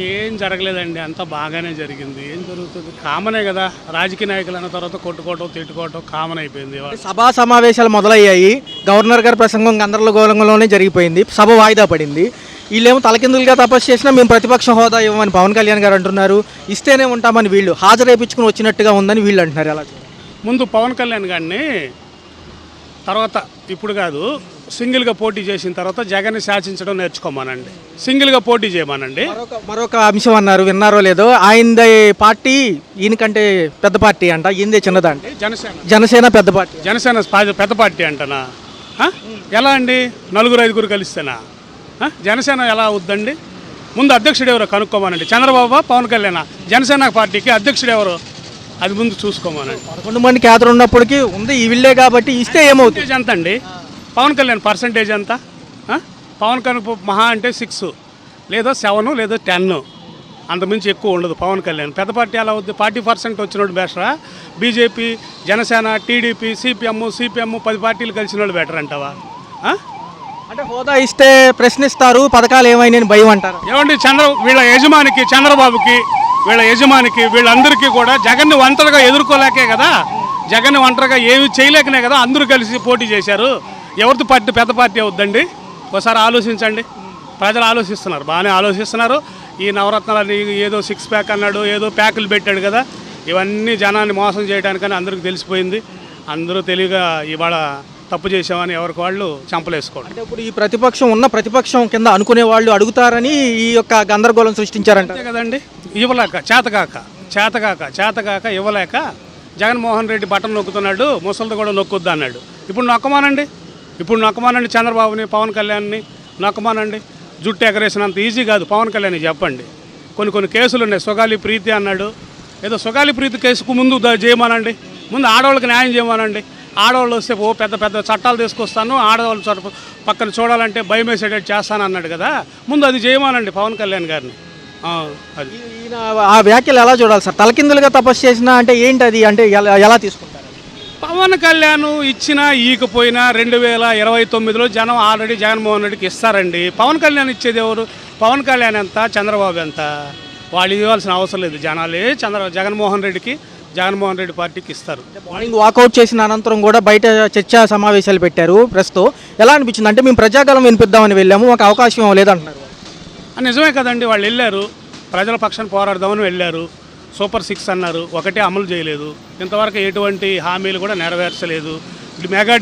ఏం జరగలేదండి, అంతా బాగానే జరిగింది. ఏం జరుగుతుంది, కామనే కదా. రాజకీయ నాయకులు అన్న తర్వాత కొట్టుకోవటం తిట్టుకోవటం కామన్ అయిపోయింది. సభా సమావేశాలు మొదలయ్యాయి. గవర్నర్ గారి ప్రసంగం గందరగోళంలోనే జరిగిపోయింది. సభ వాయిదా పడింది. వీళ్ళేమో తలకిందులుగా తపస్సు చేసినా మేము ప్రతిపక్ష హోదా ఇవ్వమని పవన్ కళ్యాణ్ గారు అంటున్నారు. ఇస్తేనే ఉంటామని వీళ్ళు హాజరేపించుకుని వచ్చినట్టుగా ఉందని వీళ్ళు అంటున్నారు. ఎలా ముందు పవన్ కళ్యాణ్ గారిని తర్వాత ఇప్పుడు కాదు, సింగిల్గా పోటీ చేసిన తర్వాత జగన్ని శాసించడం నేర్చుకోమానండి. సింగిల్గా పోటీ చేయమానండి. మరొక అంశం అన్నారు, విన్నారో లేదో, ఆయనది పార్టీ ఈయనకంటే పెద్ద పార్టీ అంట, ఈయనదే చిన్నదా అంటే జనసేన పెద్ద పార్టీ. జనసేన పెద్ద పార్టీ అంటనా? ఎలా అండి, 4-5 కలిస్తేనా జనసేన ఎలా అవుద్దండి? ముందు అధ్యక్షుడు ఎవరో కనుక్కోమానండి. చంద్రబాబు, పవన్ కళ్యాణ్ జనసేన పార్టీకి అధ్యక్షుడు ఎవరు అది ముందు చూసుకోమానండి. 11 మంది కేంద్రం ఉన్నప్పటికీ ఉంది ఈ విల్లే కాబట్టి ఇస్తే ఏమవుతుంది ఎంత అండి? పవన్ కళ్యాణ్ పర్సంటేజ్ ఎంత? పవన్ కళ్యాణ్ మహా అంటే 6 లేదా 7 లేదా 10, అంతమించి ఎక్కువ ఉండదు పవన్ కళ్యాణ్. పెద్ద పార్టీ ఎలా అవుద్ది? 40% వచ్చినోడు బెటరా? బీజేపీ, జనసేన, టీడీపీ, సిపిఎం 10 పార్టీలు కలిసిన వాళ్ళు బెటర్ అంటావా? అంటే హోదా ఇస్తే ప్రశ్నిస్తారు, పథకాలు ఏమైనా భయం అంటారు. ఏమండి, వీళ్ళ యజమానికి, చంద్రబాబుకి, వీళ్ళ యజమానికి, వీళ్ళందరికీ కూడా జగన్ని ఒంటరిగా ఎదుర్కోలేకే కదా, జగన్ని ఒంటరిగా ఏమి చేయలేకనే కదా అందరూ కలిసి పోటీ చేశారు. ఎవరితో పార్టీ పెద్ద పార్టీ అవుద్దండి? ఒకసారి ఆలోచించండి. ప్రజలు ఆలోచిస్తున్నారు, బాగానే ఆలోచిస్తున్నారు. ఈ నవరత్నాలని ఏదో 6 ప్యాక్ అన్నాడు, ఏదో ప్యాకులు పెట్టాడు కదా, ఇవన్నీ జనాన్ని మోసం చేయడానికని అందరికీ తెలిసిపోయింది. అందరూ తెలివిగా ఇవాళ తప్పు చేసామని ఎవరికి వాళ్ళు చంపలేసుకోండి. అంటే ఇప్పుడు ఈ ప్రతిపక్షం ఉన్న ప్రతిపక్షం కింద అనుకునే వాళ్ళు అడుగుతారని ఈ యొక్క గందరగోళం సృష్టించారంటే కదండి. ఇవ్వలేక చేతకాక ఇవ్వలేక జగన్మోహన్ రెడ్డి బటన్ నొక్కుతున్నాడు, ముసలిది కూడా నొక్కుద్దా అన్నాడు. ఇప్పుడు నొక్కమానండి చంద్రబాబుని, పవన్ కళ్యాణ్ని నొక్కమానండి. జుట్టు ఎగరేసినంత ఈజీ కాదు పవన్ కళ్యాణ్ చెప్పండి. కొన్ని కేసులు ఉన్నాయి. సుగాలి ప్రీతి అన్నాడు, ఏదో సుగాలి ప్రీతి కేసుకు ముందు చేయమానండి. ముందు ఆడవాళ్ళకి న్యాయం చేయమానండి. ఆడవాళ్ళు వస్తే పెద్ద చట్టాలు తీసుకొస్తాను, ఆడవాళ్ళు పక్కన చూడాలంటే భయం వేసేటట్టు చేస్తాను అన్నాడు కదా, ముందు అది చేయమానండి పవన్ కళ్యాణ్ గారిని. అది ఆ వ్యాఖ్యలు ఎలా చూడాలి సార్? తలకిందులుగా తపస్సు చేసినా అంటే ఏంటి అది? అంటే ఎలా తీసుకుంటారు? పవన్ కళ్యాణ్ ఇచ్చినా ఈకపోయినా 2029లో జనం ఆల్రెడీ జగన్మోహన్ రెడ్డికి ఇస్తారండి. పవన్ కళ్యాణ్ ఇచ్చేది ఎవరు? పవన్ కళ్యాణ్ ఎంత, చంద్రబాబు ఎంత? వాళ్ళు ఇవ్వాల్సిన అవసరం లేదు. జనాలే జగన్మోహన్ రెడ్డి పార్టీకి ఇస్తారు. మార్నింగ్ వాకౌట్ చేసిన అనంతరం కూడా బయట చర్చా సమావేశాలు పెట్టారు. ప్రస్తుతం ఎలా అనిపించింది? అంటే మేము ప్రజాగలం వినిపిద్దామని వెళ్ళాము, ఒక అవకాశం లేదంటున్నారు. నిజమే కదండి, వాళ్ళు వెళ్ళారు, ప్రజల పక్షాన్ని పోరాడదామని వెళ్ళారు. సూపర్ 6 అన్నారు, ఒకటే అమలు చేయలేదు. ఇంతవరకు ఎటువంటి హామీలు కూడా నెరవేర్చలేదు. మెగా